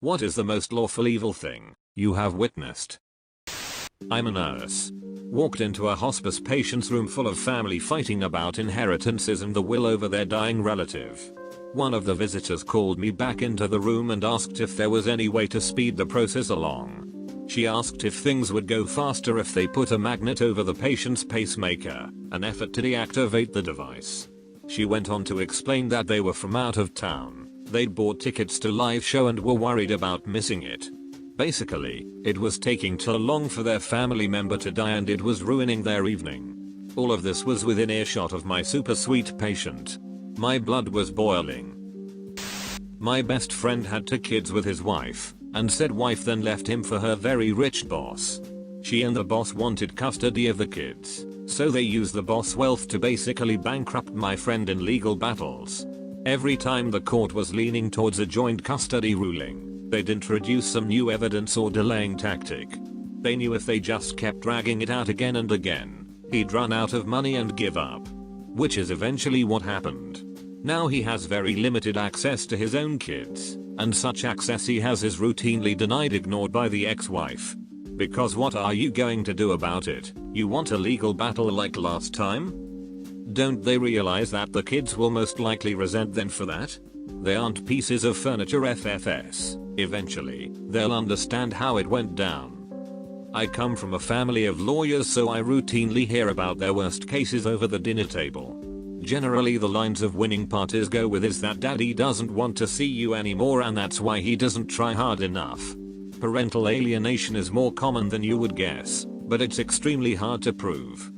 What is the most lawful evil thing you have witnessed? I'm a nurse. Walked into a hospice patient's room full of family fighting about inheritances and the will over their dying relative. One of the visitors called me back into the room and asked if there was any way to speed the process along. She asked if things would go faster if they put a magnet over the patient's pacemaker, an effort to deactivate the device. She went on to explain that they were from out of town. They'd bought tickets to live show and were worried about missing it. Basically, it was taking too long for their family member to die and it was ruining their evening. All of this was within earshot of my super sweet patient. My blood was boiling. My best friend had 2 kids with his wife, and said wife then left him for her very rich boss. She and the boss wanted custody of the kids, so they used the boss' wealth to basically bankrupt my friend in legal battles. Every time the court was leaning towards a joint custody ruling, they'd introduce some new evidence or delaying tactic. They knew if they just kept dragging it out again and again, he'd run out of money and give up. Which is eventually what happened. Now he has very limited access to his own kids, and such access he has is routinely denied, ignored by the ex-wife. Because what are you going to do about it? You want a legal battle like last time? Don't they realize that the kids will most likely resent them for that? They aren't pieces of furniture FFS. Eventually, they'll understand how it went down. I come from a family of lawyers, so I routinely hear about their worst cases over the dinner table. Generally the lines of winning parties go with is that daddy doesn't want to see you anymore and that's why he doesn't try hard enough. Parental alienation is more common than you would guess, but it's extremely hard to prove.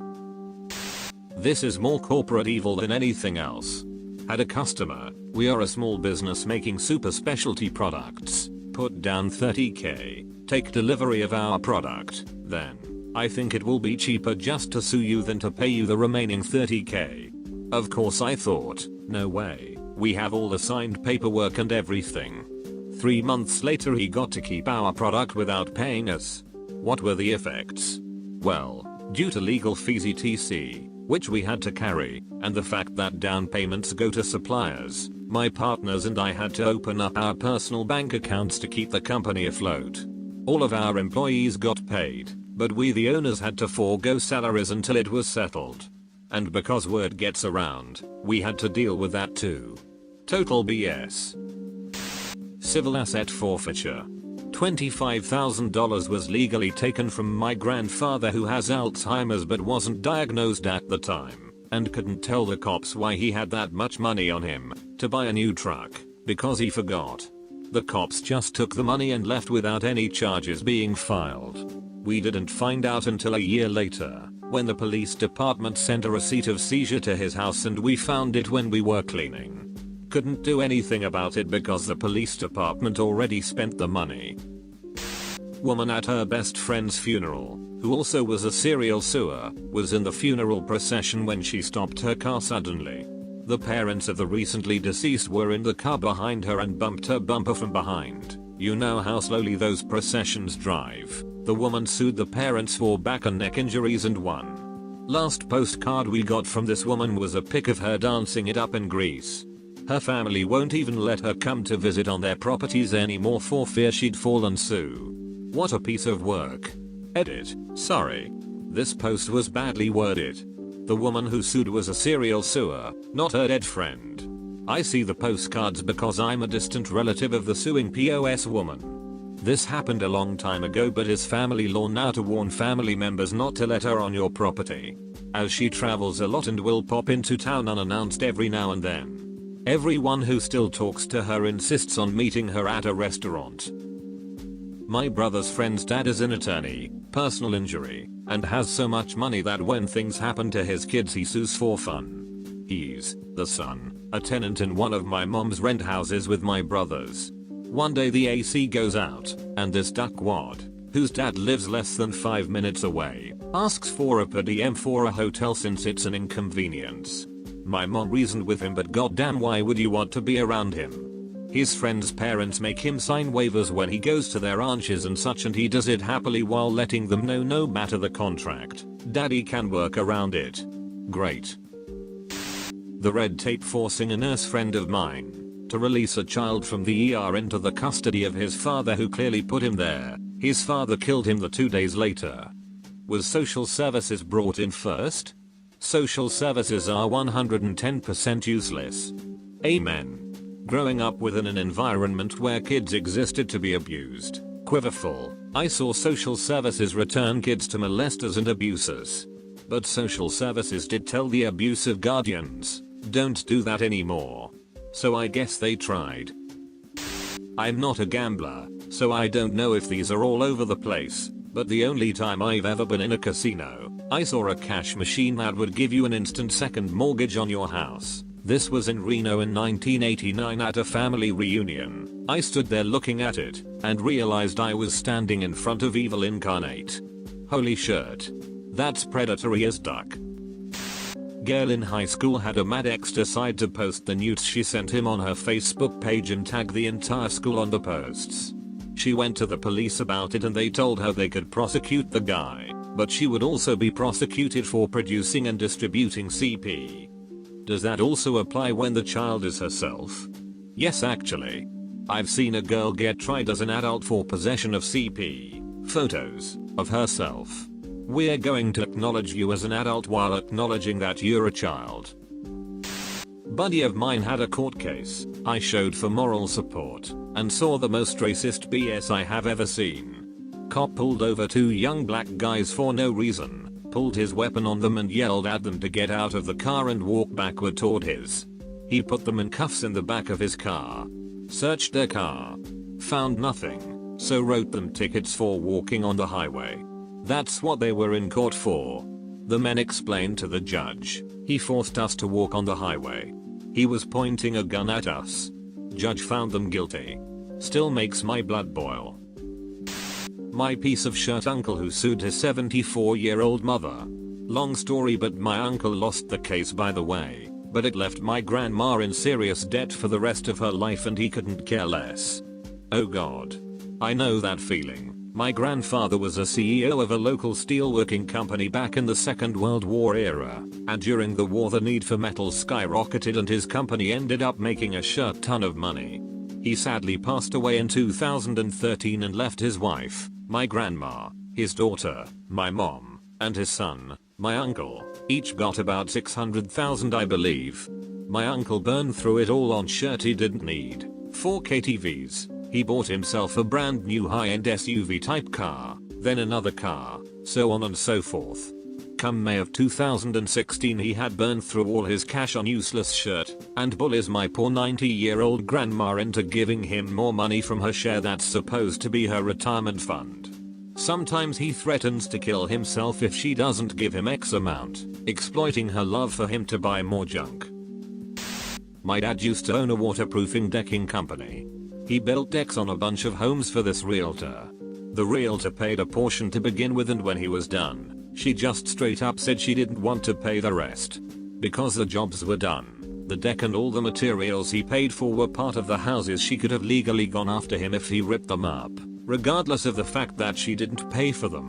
This is more corporate evil than anything else. Had a customer, we are a small business making super specialty products, put down $30,000, take delivery of our product, then, I think it will be cheaper just to sue you than to pay you the remaining $30,000. Of course I thought, no way, we have all the signed paperwork and everything. 3 months later he got to keep our product without paying us. What were the effects? Well, due to legal fees etc., which we had to carry, and the fact that down payments go to suppliers, my partners and I had to open up our personal bank accounts to keep the company afloat. All of our employees got paid, but we the owners had to forego salaries until it was settled. And because word gets around, we had to deal with that too. Total BS. Civil asset forfeiture. $25,000 was legally taken from my grandfather who has Alzheimer's but wasn't diagnosed at the time, and couldn't tell the cops why he had that much money on him to buy a new truck, because he forgot. The cops just took the money and left without any charges being filed. We didn't find out until a year later, when the police department sent a receipt of seizure to his house and we found it when we were cleaning. Couldn't do anything about it because the police department already spent the money. Woman at her best friend's funeral, who also was a serial suer, was in the funeral procession when she stopped her car suddenly. The parents of the recently deceased were in the car behind her and bumped her bumper from behind. You know how slowly those processions drive. The woman sued the parents for back and neck injuries and won. Last postcard we got from this woman was a pic of her dancing it up in Greece. Her family won't even let her come to visit on their properties anymore for fear she'd fall and sue. What a piece of work. Edit. Sorry. This post was badly worded. The woman who sued was a serial suer, not her dead friend. I see the postcards because I'm a distant relative of the suing POS woman. This happened a long time ago but is family law now to warn family members not to let her on your property. As she travels a lot and will pop into town unannounced every now and then. Everyone who still talks to her insists on meeting her at a restaurant. My brother's friend's dad is an attorney, personal injury, and has so much money that when things happen to his kids he sues for fun. He's, the son, a tenant in one of my mom's rent houses with my brothers. One day the AC goes out, and this duckwad, whose dad lives less than 5 minutes away, asks for a per diem for a hotel since it's an inconvenience. My mom reasoned with him, but goddamn why would you want to be around him? His friend's parents make him sign waivers when he goes to their ranches and such, and he does it happily while letting them know no matter the contract, daddy can work around it. Great. The red tape forcing a nurse friend of mine to release a child from the ER into the custody of his father, who clearly put him there. His father killed him 2 days later. Was social services brought in first? Social services are 110% useless. Amen. Growing up within an environment where kids existed to be abused. Quiverful, I saw social services return kids to molesters and abusers. But social services did tell the abusive guardians, don't do that anymore. So I guess they tried. I'm not a gambler, so I don't know if these are all over the place, but the only time I've ever been in a casino, I saw a cash machine that would give you an instant second mortgage on your house. This was in Reno in 1989 at a family reunion. I stood there looking at it and realized I was standing in front of evil incarnate. Holy shit. That's predatory as duck. Girl in high school had a mad ex decide to post the nudes she sent him on her Facebook page and tag the entire school on the posts. She went to the police about it and they told her they could prosecute the guy, but she would also be prosecuted for producing and distributing CP. Does that also apply when the child is herself? Yes, actually. I've seen a girl get tried as an adult for possession of CP photos of herself. We're going to acknowledge you as an adult while acknowledging that you're a child. Buddy of mine had a court case. I showed for moral support and saw the most racist BS I have ever seen. Cop pulled over 2 young black guys for no reason, pulled his weapon on them and yelled at them to get out of the car and walk backward toward his. He put them in cuffs in the back of his car, searched their car, found nothing, so wrote them tickets for walking on the highway. That's what they were in court for. The men explained to the judge, he forced us to walk on the highway. He was pointing a gun at us. Judge found them guilty. Still makes my blood boil. My piece of shirt uncle who sued his 74-year-old mother. Long story, but my uncle lost the case, by the way, but it left my grandma in serious debt for the rest of her life and he couldn't care less. Oh god. I know that feeling. My grandfather was a CEO of a local steelworking company back in the Second World War era, and during the war the need for metal skyrocketed and his company ended up making a shit ton of money. He sadly passed away in 2013 and left his wife, my grandma, his daughter, my mom, and his son, my uncle. Each got about $600,000, I believe. My uncle burned through it all on shirt he didn't need, 4K TVs. He bought himself a brand new high-end SUV type car, then another car, so on and so forth. Come May of 2016 he had burned through all his cash on useless shirt and bullies my poor 90-year-old grandma into giving him more money from her share that's supposed to be her retirement fund. Sometimes he threatens to kill himself if she doesn't give him X amount, exploiting her love for him to buy more junk. My dad used to own a waterproofing decking company. He built decks on a bunch of homes for this realtor. The realtor paid a portion to begin with, and when he was done, she just straight up said she didn't want to pay the rest. Because the jobs were done, the deck and all the materials he paid for were part of the houses. She could have legally gone after him if he ripped them up, regardless of the fact that she didn't pay for them.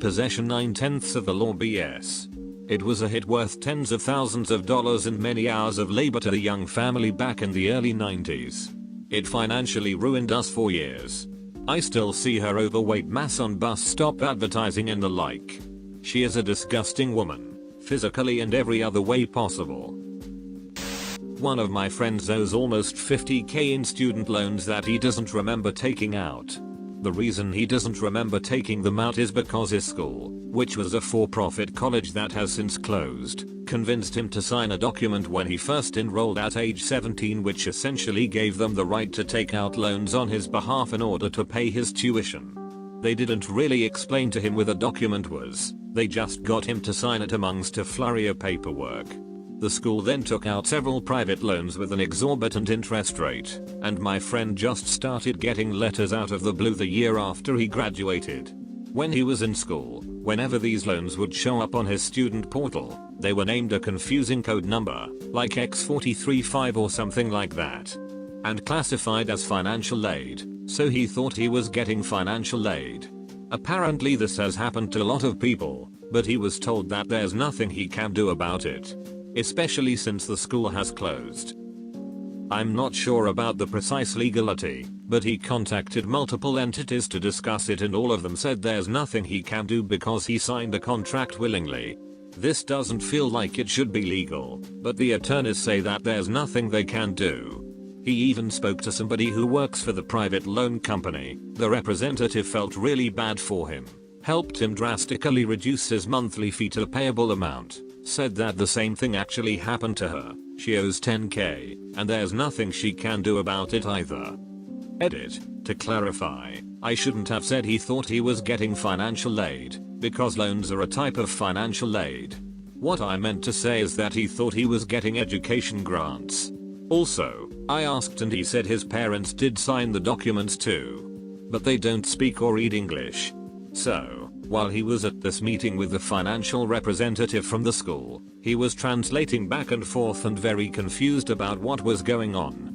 Possession 9/10 of the law BS. It was a hit worth tens of thousands of dollars and many hours of labor to the young family back in the early 90s. It financially ruined us for years. I still see her overweight mass on bus stop advertising and the like. She is a disgusting woman, physically and every other way possible. One of my friends owes almost $50,000 in student loans that he doesn't remember taking out. The reason he doesn't remember taking them out is because his school, which was a for-profit college that has since closed, convinced him to sign a document when he first enrolled at age 17, which essentially gave them the right to take out loans on his behalf in order to pay his tuition. They didn't really explain to him what the document was, they just got him to sign it amongst a flurry of paperwork. The school then took out several private loans with an exorbitant interest rate, and my friend just started getting letters out of the blue the year after he graduated. When he was in school, whenever these loans would show up on his student portal, they were named a confusing code number, like X435 or something like that, and classified as financial aid, so he thought he was getting financial aid. Apparently this has happened to a lot of people, but he was told that there's nothing he can do about it, especially since the school has closed. I'm not sure about the precise legality, but he contacted multiple entities to discuss it and all of them said there's nothing he can do because he signed a contract willingly. This doesn't feel like it should be legal, but the attorneys say that there's nothing they can do. He even spoke to somebody who works for the private loan company. The representative felt really bad for him, helped him drastically reduce his monthly fee to a payable amount, said that the same thing actually happened to her. She owes $10K, and there's nothing she can do about it either. Edit. To clarify, I shouldn't have said he thought he was getting financial aid, because loans are a type of financial aid. What I meant to say is that he thought he was getting education grants. Also, I asked and he said his parents did sign the documents too, but they don't speak or read English. So, while he was at this meeting with the financial representative from the school, he was translating back and forth and very confused about what was going on.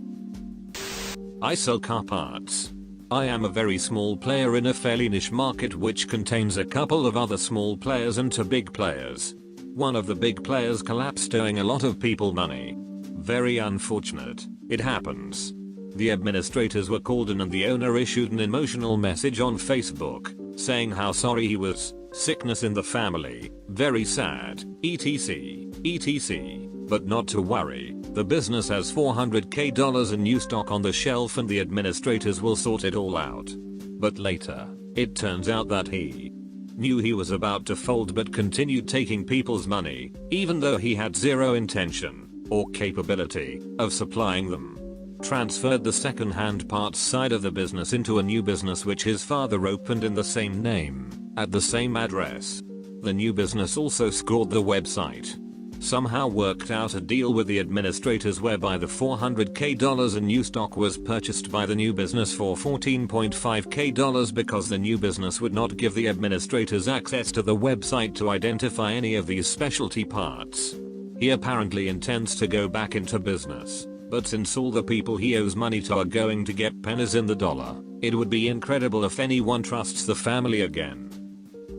I sell car parts. I am a very small player in a fairly niche market which contains a couple of other small players and two big players. One of the big players collapsed, owing a lot of people money. Very unfortunate. It happens. The administrators were called in and the owner issued an emotional message on Facebook, saying how sorry he was, sickness in the family, very sad, etc, etc, but not to worry, the business has $400K in new stock on the shelf and the administrators will sort it all out. But later, it turns out that he knew he was about to fold but continued taking people's money, even though he had zero intention or capability of supplying them. Transferred the second-hand parts side of the business into a new business which his father opened in the same name, at the same address. The new business also scored the website. Somehow worked out a deal with the administrators whereby the $400K in new stock was purchased by the new business for $14.5K because the new business would not give the administrators access to the website to identify any of these specialty parts. He apparently intends to go back into business, but since all the people he owes money to are going to get pennies in the dollar, it would be incredible if anyone trusts the family again.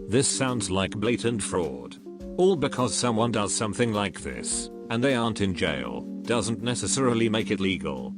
This sounds like blatant fraud. All because someone does something like this, and they aren't in jail, doesn't necessarily make it legal.